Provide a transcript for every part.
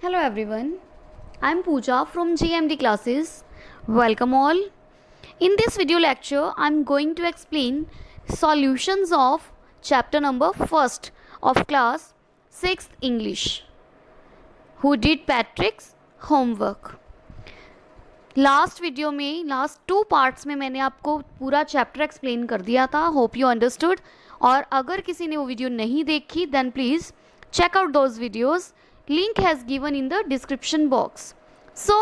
Hello everyone, I am Pooja from GMD classes. Welcome all. In this video lecture, I am going to explain solutions of chapter number 1st of class 6th English. Who did Patrick's homework? Last video में last 2 parts में मैंने आपको पूरा chapter explain कर दिया था. Hope you understood. और अगर किसी ने वो वीडियो नहीं देखी then please check out those videos. Link has given in the description box. So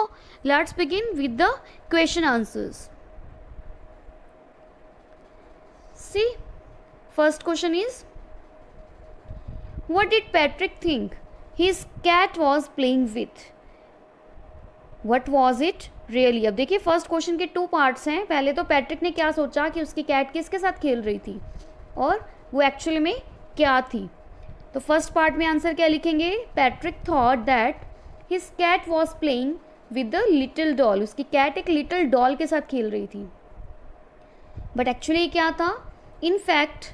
let's begin with the question answers. See, first question is, what did Patrick think his cat was playing with? What was it really? अब देखिए first question के 2 parts हैं. पहले तो Patrick ने क्या सोचा कि उसकी कैट किसके साथ खेल रही थी और वो एक्चुअली में क्या थी. तो फर्स्ट पार्ट में आंसर क्या लिखेंगे? Patrick thought that his cat was playing with the little doll. उसकी कैट एक लिटिल डॉल के साथ खेल रही थी. बट एक्चुअली क्या था? In fact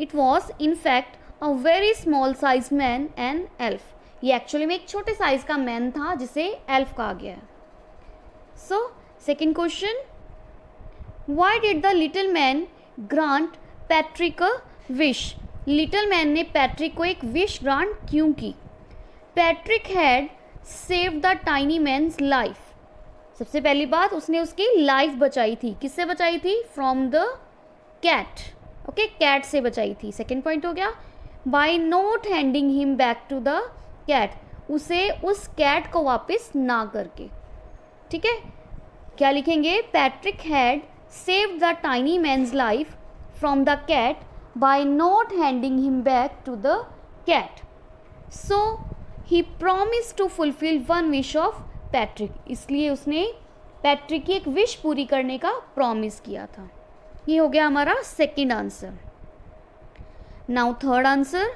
it was in fact a very small size man and elf. ये एक्चुअली में एक छोटे साइज का मैन था जिसे एल्फ कहा गया है. So second question, why did the little man grant Patrick a wish? Little man ने पैट्रिक को एक विश ग्रांट क्यों की? Patrick had saved the tiny man's life. सबसे पहली बात, उसने उसकी लाइफ बचाई थी. किससे बचाई थी? From the cat. Okay, cat से बचाई थी. सेकेंड पॉइंट हो गया, by not handing him back to the cat. उसे उस कैट को वापस ना करके. ठीक है, क्या लिखेंगे? Patrick had saved the tiny man's life from the cat by not handing him back to the cat. So he promised to fulfill one wish of Patrick. इसलिए उसने पैट्रिक की एक विश पूरी करने का प्रॉमिस किया था. ये हो गया हमारा second answer. Now third answer,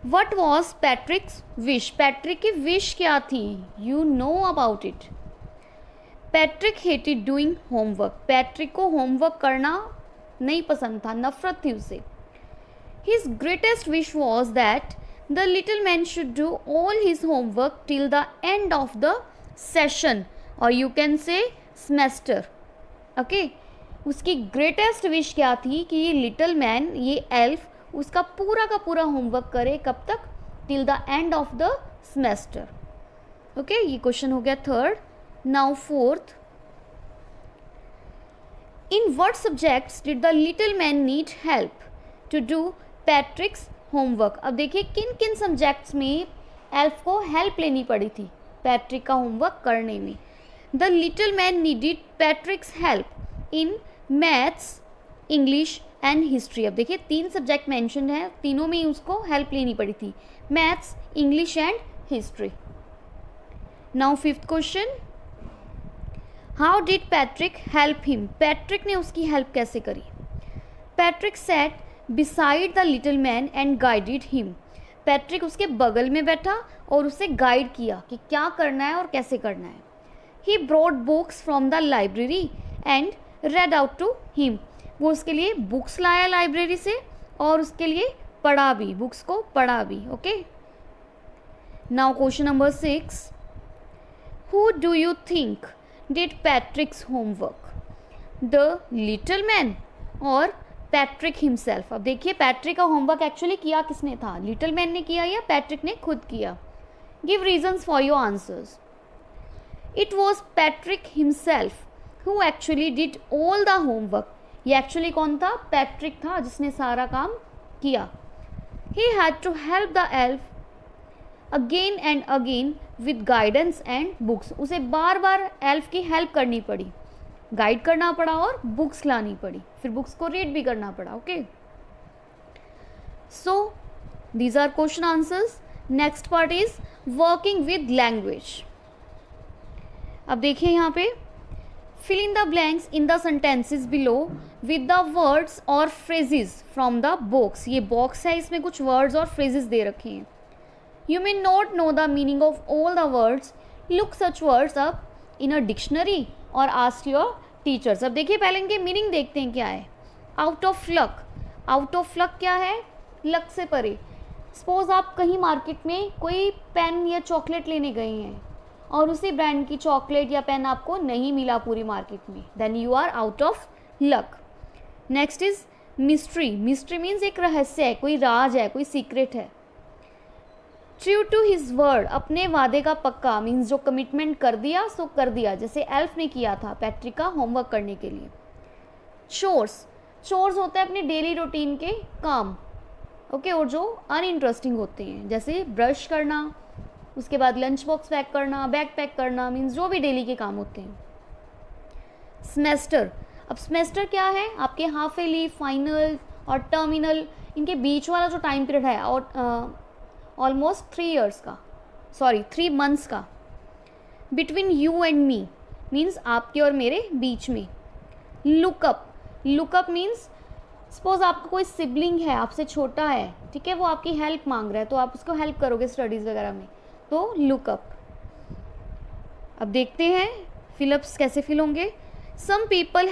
what was Patrick's wish? Patrick की विश क्या थी? You know about it. Patrick hated doing homework. Patrick को होमवर्क करना नहीं पसंद था, नफरत थी उसे. His greatest wish was that the little man should do all his homework till the end of the session, और you can say semester. Okay, उसकी ग्रेटेस्ट विश क्या थी कि ये लिटिल मैन, ये एल्फ, उसका पूरा का पूरा होमवर्क करे. कब तक? Till the end of the semester. Okay, ये क्वेश्चन हो गया third. Now fourth, in what subjects did the little man need help to do Patrick's homework? अब देखिए किन किन सब्जेक्ट्स में एल्फ को हेल्प लेनी पड़ी थी पैट्रिक का होमवर्क करने में. The little man needed पैट्रिक्स help in maths, English and history. अब देखिए 3 सब्जेक्ट मैंशन है, तीनों में ही उसको हेल्प लेनी पड़ी थी, maths, English and history. Now fifth question, how did Patrick help him? Patrick ने उसकी हेल्प कैसे करी? Patrick sat beside the little man and guided him. Patrick उसके बगल में बैठा और उसे गाइड किया कि क्या करना है और कैसे करना है. He brought books from the library and read out to him. वो उसके लिए बुक्स लाया लाइब्रेरी से और उसके लिए पढ़ा भी, बुक्स को पढ़ा भी. Okay, now question number 6, who do you think did Patrick's homework? The little man or Patrick himself? अब देखिए पैट्रिक का होमवर्क एक्चुअली किया किसने था? लिटिल मैन ने किया या पैट्रिक ने खुद किया? Give reasons for your answers. It was Patrick himself who actually did all the homework. ये एक्चुअली कौन था? पैट्रिक था जिसने सारा काम किया. He had to help the elf again and again with guidance and books. उसे बार बार एल्फ की हेल्प करनी पड़ी, गाइड करना पड़ा और बुक्स लानी पड़ी, फिर बुक्स को रीड भी करना पड़ा. Okay, so these are question answers. Next part is working with language. अब देखिए यहाँ पे, fill in the blanks in the sentences below with the words और फ्रेजेस फ्रॉम द बॉक्स. ये बॉक्स है, इसमें कुछ वर्ड्स और फ्रेजेस दे रखे हैं. You may not know the meaning of all the words. Look such words up in a dictionary or ask your teachers. अब देखिए पहले इनके मीनिंग देखते हैं क्या है. Out of luck. Out of luck क्या है? लक से परे. सपोज आप कहीं मार्केट में कोई पेन या चॉकलेट लेने गए हैं और उसी ब्रांड की चॉकलेट या पेन आपको नहीं मिला पूरी मार्केट में, then you are out of luck. Next is mystery. Mystery means एक रहस्य है, कोई राज है, कोई सीक्रेट है। ट्रू टू हिज वर्ड, अपने वादे का पक्का मीन्स जो कमिटमेंट कर दिया सो कर दिया, जैसे एल्फ ने किया था पैट्रिक का होमवर्क करने के लिए। चोर्स, चोर्स होता है अपने डेली रूटीन के काम, ओके, और जो अनइंटरेस्टिंग होते हैं, जैसे ब्रश करना, उसके बाद लंच बॉक्स पैक करना, बैग पैक करना, मीन्स जो भी डेली के काम होते हैं। सेमेस्टर, अब सेमेस्टर क्या है, आपके हाफ ईयरली, फाइनल और टर्मिनल, इनके बीच वाला जो टाइम पीरियड है और ऑलमोस्ट 3 मंथ्स का। Between you and me means आपके और मेरे बीच में। लुकअप, लुकअप मीन्स सपोज आपका कोई सिबलिंग है, आपसे छोटा है, ठीक है, वो आपकी हेल्प मांग रहा है तो आप उसको हेल्प करोगे स्टडीज़ वगैरह में, तो लुकअप। अब देखते हैं फिलअप्स कैसे फिल होंगे। Some people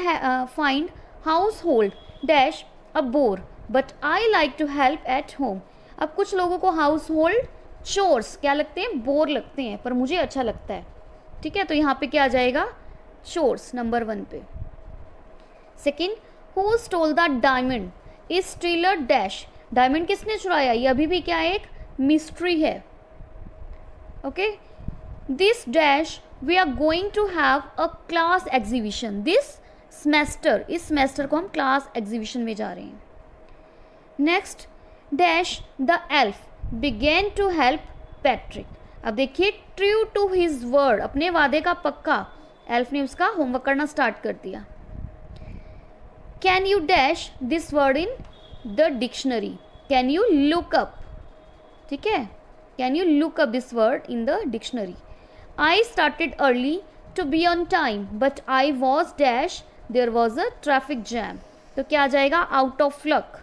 find household dash a bore but I like to help at home. अब कुछ लोगों को हाउस होल्ड चोर्स क्या लगते हैं, बोर लगते हैं, पर मुझे अच्छा लगता है, ठीक है, तो यहाँ पे क्या आ जाएगा, चोर्स नंबर 1 पे। Second, who stole the diamond is stealer dash. Diamond किसने चुराया, ये अभी भी क्या है, एक मिस्ट्री है, okay. This dash we are going to have a class exhibition this semester, इस सेमेस्टर को हम क्लास एग्जीबिशन में जा रहे हैं। Next, dash the elf began to help Patrick. अब देखिए ट्रू टू हिज वर्ड, अपने वादे का पक्का, एल्फ ने उसका होमवर्क करना स्टार्ट कर दिया। Can you dash this word in the dictionary, can you look up, ठीक है, can you look up this word in the dictionary. I started early to be on time but I was dash there was a traffic jam, तो क्या आ जाएगा, out of luck,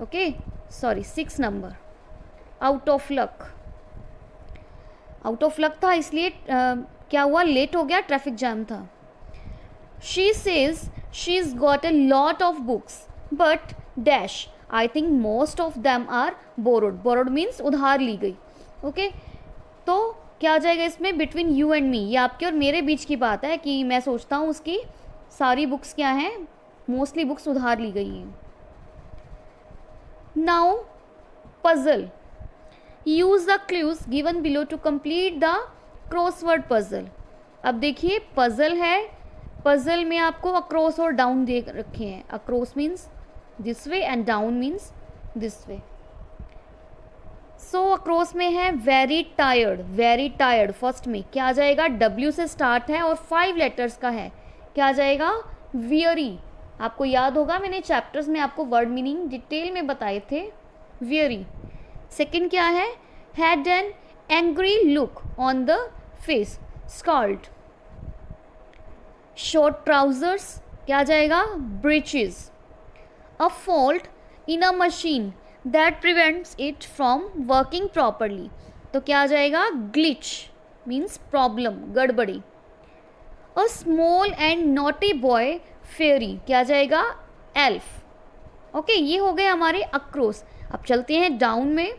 okay, sorry 6 number, out of luck. Out of luck था इसलिए क्या हुआ, late हो गया, ट्रैफिक जैम था। She says she is got a lot of books but dash I think most of them are borrowed, borrowed means उधार ली गई, ओके, तो क्या आ जाएगा इसमें, बिटवीन यू एंड मी, ये आपके और मेरे बीच की बात है कि मैं सोचता हूँ उसकी सारी बुक्स क्या हैं, मोस्टली बुक्स उधार ली गई हैं। Now puzzle, use the clues given below to complete the crossword puzzle। अब देखिए पजल है, पजल में आपको अक्रॉस और डाउन दे रखे हैं, across means this way and down means this way. So across में है very tired, very tired first में क्या आ जाएगा, W से स्टार्ट है और 5 लेटर्स का है, क्या आ जाएगा, वियरी। आपको याद होगा मैंने चैप्टर्स में आपको वर्ड मीनिंग डिटेल में बताए थे, वियरी। सेकंड क्या है, had an angry look on the face, scowled. Short trousers क्या आ जाएगा, breeches. A fault in a machine that prevents it from working properly, तो क्या आ जाएगा, ग्लिच मीन्स प्रॉब्लम, गड़बड़ी। A small and naughty boy fairy, क्या जाएगा, एल्फ, ओके, ये हो गए हमारे अक्रॉस। अब चलते हैं डाउन में।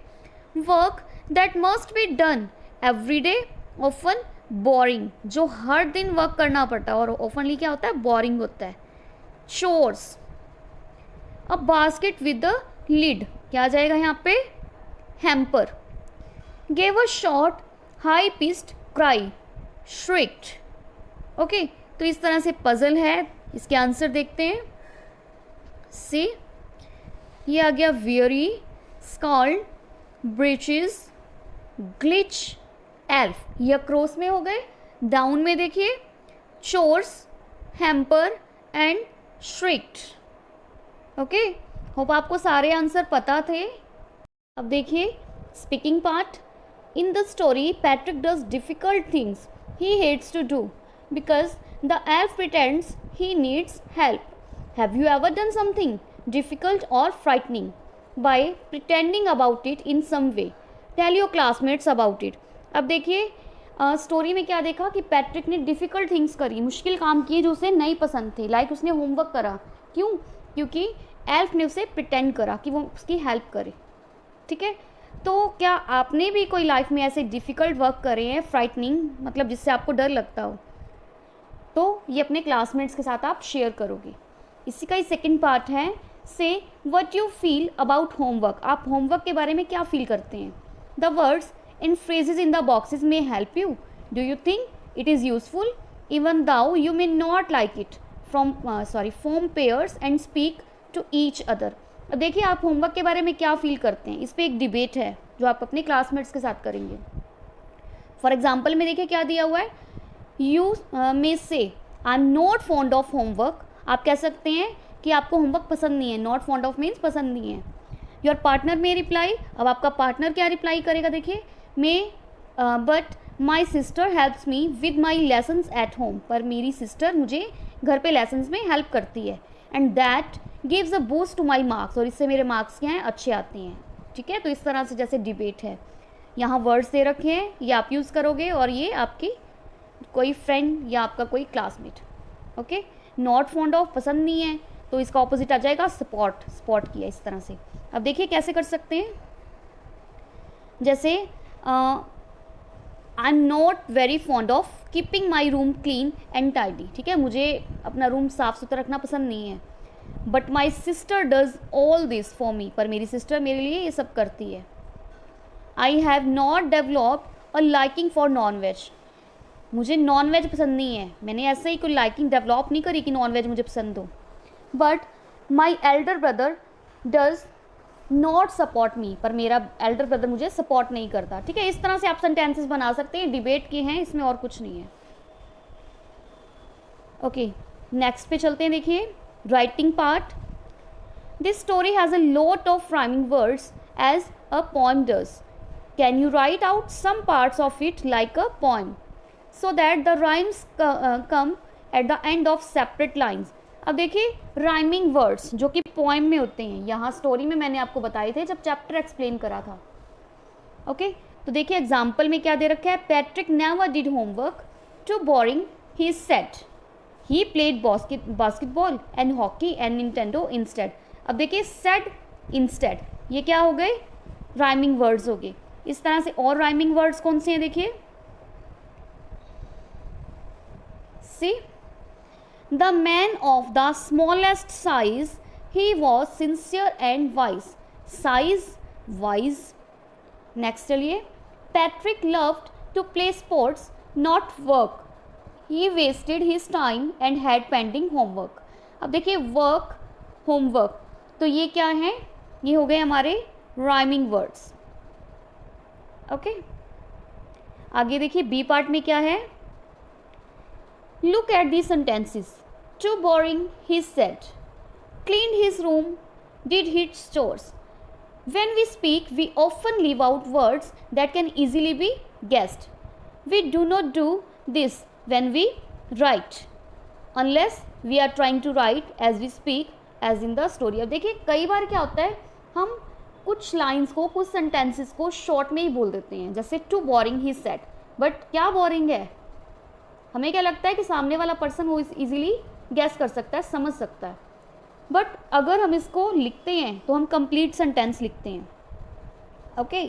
Work that must be done every day often boring, जो हर दिन वर्क करना पड़ता है और ऑफनली क्या होता है, बोरिंग होता है। Chores, a basket with the lid, क्या आ जाएगा यहाँ पे, hamper. Gave a short high pitched cry, shrieked, okay, तो इस तरह से पजल है। इसके आंसर देखते हैं। सी, ये आ गया weary, scowled, breeches, glitch, elf, ये अक्रॉस में हो गए। डाउन में देखिए chores, hamper and shrieked, okay. Hope आपको सारे आंसर पता थे। अब देखिए speaking part. In the story Patrick does difficult things he hates to do because the elf pretends he needs help. Have you ever done something difficult or frightening by pretending about it in some way? Tell your classmates about it. अब देखिए story में क्या देखा कि Patrick ने difficult things करी, मुश्किल काम किए जो उसे नहीं पसंद थे, लाइक उसने होमवर्क करा, क्यों, क्योंकि एल्फ ने उसे प्रिटेंड करा कि वो उसकी हेल्प करे, ठीक है। तो क्या आपने भी कोई लाइफ में ऐसे डिफ़िकल्ट वर्क करे हैं, फ्राइटनिंग, मतलब जिससे आपको डर लगता हो, तो ये अपने क्लासमेट्स के साथ आप शेयर करोगे। इसी का ही सेकंड पार्ट है, say what you feel about homework. आप होमवर्क के बारे में क्या फील करते हैं। The words in phrases in the boxes में help you. Do you think it is useful even though you may not like it form pairs and speak to each other. अब देखिए आप होमवर्क के बारे में क्या फील करते हैं, इस पर एक डिबेट है जो आप अपने क्लासमेट्स के साथ करेंगे। फॉर एग्जाम्पल में देखिए क्या दिया हुआ है, यू मे से I am not fond of homework. आप कह सकते हैं कि आपको होमवर्क पसंद नहीं है, नॉट फॉन्ड ऑफ मीन्स पसंद नहीं है। योर पार्टनर में रिप्लाई, अब आपका पार्टनर क्या रिप्लाई करेगा, देखिए may but my sister helps me with my lessons at home. पर मेरी सिस्टर मुझे घर पे लेसन्स में हेल्प करती है, and that gives a boost to my marks, और इससे मेरे मार्क्स क्या हैं, अच्छे आते हैं। ठीक है, तो इस तरह से जैसे डिबेट है, यहाँ वर्ड्स दे रखे हैं, ये आप यूज़ करोगे और ये आपकी कोई फ्रेंड या आपका कोई classmate. Okay, not fond of पसंद नहीं है, तो इसका ऑपोजिट आ जाएगा स्पॉट किया इस तरह से। अब देखिए कैसे कर सकते हैं, जैसे I am not very fond of keeping my room clean and tidy. ठीक है, मुझे अपना रूम साफ़ सुथरा रखना पसंद नहीं है, but my sister does all this for me. पर मेरी सिस्टर मेरे लिए ये सब करती है। I have not developed a liking for non veg. मुझे नॉन वेज पसंद नहीं है, मैंने ऐसे ही कोई लाइकिंग डेवलप नहीं करी कि नॉन वेज मुझे पसंद हो। But my elder brother does not support me. पर मेरा एल्डर ब्रदर मुझे सपोर्ट नहीं करता। ठीक है, इस तरह से आप सेंटेंसेस बना सकते हैं, डिबेट के हैं, इसमें और कुछ नहीं है। ओके, नेक्स्ट पे चलते हैं। देखिए writing part, this story has a lot of rhyming words as a poem does. Can you write out some parts of it like a poem so that the rhymes come at the end of separate lines। अब देखिए rhyming words जो कि poem में होते हैं, यहाँ story में मैंने आपको बताए थे जब चैप्टर एक्सप्लेन करा था। ओके, तो देखिए एग्जाम्पल में क्या दे रखा है, Patrick never did homework, too boring he said, he played basketball and hockey and Nintendo instead. अब देखिए सेड इंस्टेड, ये क्या हो गए, राइमिंग वर्ड्स हो गए। इस तरह से और राइमिंग वर्ड्स कौन से हैं, देखिए See, the man of the smallest size, he was sincere and wise. Size, wise. Next चलिए, Patrick loved to play sports, not work. He wasted his time and had pending homework. अब देखिए work, homework, तो ये क्या है, ये हो गए हमारे rhyming words. ओके, आगे देखिए बी पार्ट में क्या है, Look at these sentences. Too boring, he said. Cleaned his room, did his chores. When we speak, we often leave out words that can easily be guessed. We do not do this when we write, unless we are trying to write as we speak, as in the story. अब देखिए कई बार क्या होता है, हम कुछ lines को, कुछ सेंटेंसेस को शॉर्ट में ही बोल देते हैं, जैसे too boring he said. But क्या बोरिंग है, हमें क्या लगता है कि सामने वाला पर्सन वो इजीली गैस कर सकता है, समझ सकता है। बट अगर हम इसको लिखते हैं तो हम कंप्लीट सेंटेंस लिखते हैं। Okay,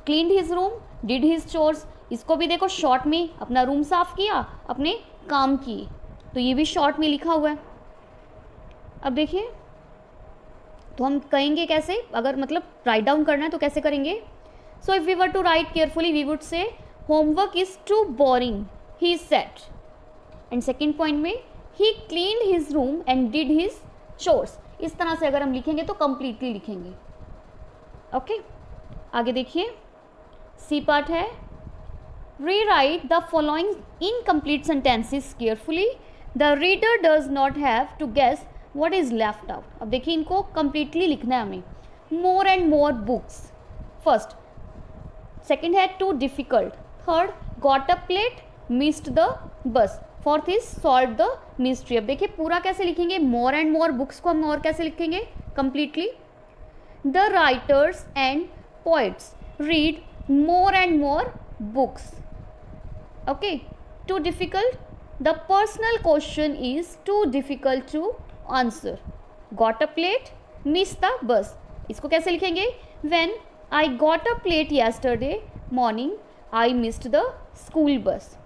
cleaned his room, did his chores, इसको भी देखो शॉर्ट में, अपना रूम साफ किया, अपने काम किए, तो ये भी शॉर्ट में लिखा हुआ है। अब देखिए तो हम कहेंगे कैसे, अगर मतलब राइट डाउन करना है तो कैसे करेंगे। So if we were to write carefully we would say homework is too boring, he said. And second point में he cleaned his room and did his chores. इस तरह से अगर हम लिखेंगे तो completely लिखेंगे। ओके, आगे देखिए सी पार्ट है, rewrite the following incomplete sentences carefully. The reader does not have to guess what is left out. अब देखिए इनको completely लिखना है हमें। more and more books, first. second है too difficult. Third got up late, missed the bus. Fourth is solve the mystery. अब देखिए पूरा कैसे लिखेंगे, मोर एंड मोर बुक्स को हम और कैसे लिखेंगे completely, the writers and poets read more and more books. Okay, too difficult, the personal question is too difficult to answer. Got up late, miss the bus. इसको कैसे लिखेंगे? When I got up late yesterday morning I missed the school bus.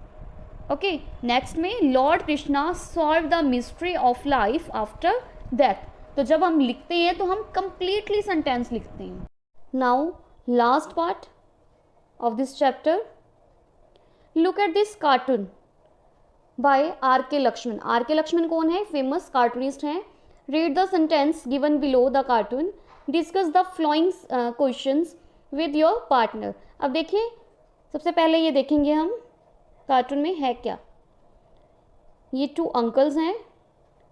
Okay, next में Lord Krishna solve the mystery of life after death. तो जब हम लिखते हैं तो हम कंप्लीटली सेंटेंस लिखते हैं। Now last part of this chapter, look at this cartoon by R K Laxman. R K Laxman कौन है? फेमस कार्टूनिस्ट हैं। Read the sentence given below the cartoon, discuss the flowing questions with your partner. अब देखिए, सबसे पहले ये देखेंगे हम कार्टून में है क्या। ये 2 अंकल्स हैं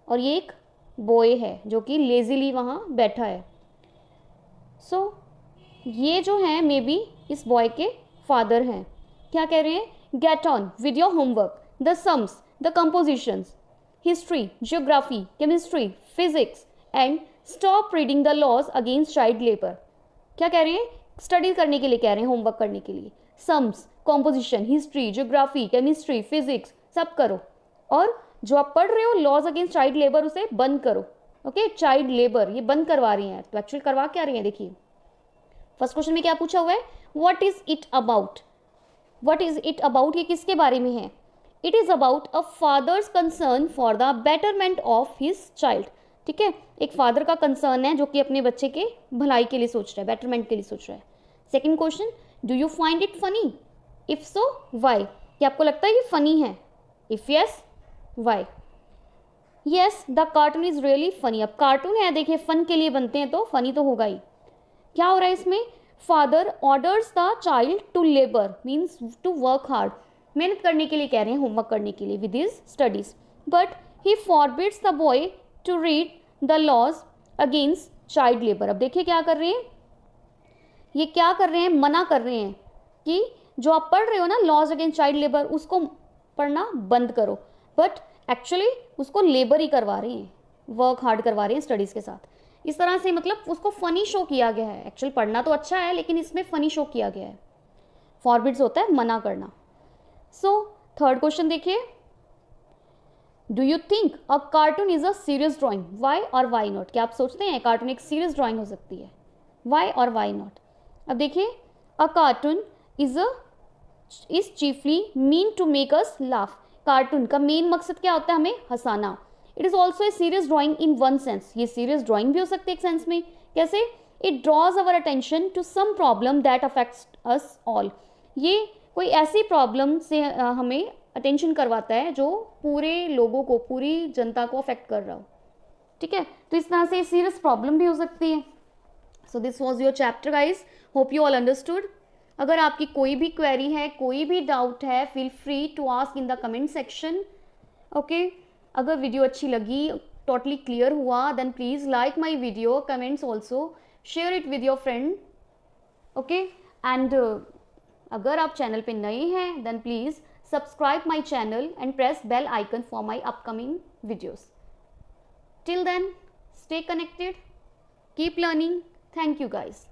और ये एक बॉय है जो कि लेजीली वहाँ बैठा है। सो ये जो है मे बी इस बॉय के फादर हैं। क्या कह रहे हैं? Get on with your homework, the sums, the compositions, history, geography, chemistry, physics and stop reading the laws against child labour. क्या कह रहे हैं? स्टडी करने के लिए कह रहे हैं, होमवर्क करने के लिए। Sums, composition, history, geography, chemistry, physics सब करो, और जो आप पढ़ रहे हो लॉज अगेंस्ट चाइल्ड लेबर उसे बंद करो। ओके, चाइल्ड लेबर ये बंद करवा रही हैं। तो एक्चुअली करवा क्या रही हैं? देखिए फर्स्ट क्वेश्चन में क्या पूछा हुआ है? What is it about. What is it about ये किसके बारे में है? It is about a father's concern for the betterment of his child. ठीक है, एक फादर का कंसर्न है जो कि अपने बच्चे के भलाई के लिए सोच रहा है, बेटरमेंट के लिए सोच रहा है। Second question, do you find it funny? If so why. क्या आपको लगता है ये फनी है? If yes, why? Yes, the cartoon is really funny. अब कार्टून है, देखिए फन के लिए बनते हैं तो फनी तो होगा ही। क्या हो रहा है इसमें? Father orders the child to labour, means to work hard, मेहनत करने के लिए कह रहे हैं, होमवर्क करने के लिए with his studies. But he forbids the boy to read the laws against child labour. अब देखिए क्या कर रहे हैं, ये क्या कर रहे हैं? मना कर रहे हैं कि जो आप पढ़ रहे हो ना लॉज अगेंस्ट चाइल्ड लेबर, उसको पढ़ना बंद करो। बट एक्चुअली उसको लेबर ही करवा रहे हैं, वर्क हार्ड करवा रहे हैं स्टडीज़ के साथ। इस तरह से मतलब उसको फनी शो किया गया है। एक्चुअल पढ़ना तो अच्छा है लेकिन इसमें फनी शो किया गया है। फॉरबिड्स होता है मना करना। सो थर्ड क्वेश्चन देखिए, do you think a cartoon is a serious drawing? Why और वाई नॉट? क्या आप सोचते हैं कार्टून एक सीरियस ड्राइंग हो सकती है? वाई और वाई नॉट? अब देखिए, a cartoon is chiefly mean to make us laugh. Cartoon का मेन मकसद क्या होता है? हमें हंसाना। It is also a serious drawing in one sense. ये सीरियस ड्राइंग भी हो सकती है एक सेंस में। कैसे? It draws our attention to some problem that affects us all. ये कोई ऐसी प्रॉब्लम से हमें अटेंशन करवाता है जो पूरे लोगों को, पूरी जनता को अफेक्ट कर रहा हो। ठीक है, तो इस तरह से सीरियस प्रॉब्लम भी हो सकती है। So this was your chapter guys, hope you all understood. अगर आपकी कोई भी क्वेरी है, कोई भी डाउट है, feel free to ask in the comment section. Okay, अगर वीडियो अच्छी लगी, टोटली क्लियर हुआ, then please like my video, comments also, share it with your friend. Okay, and अगर आप चैनल पे नए हैं then please subscribe my channel and press bell icon for my upcoming videos. Till then, stay connected, keep learning. Thank you guys.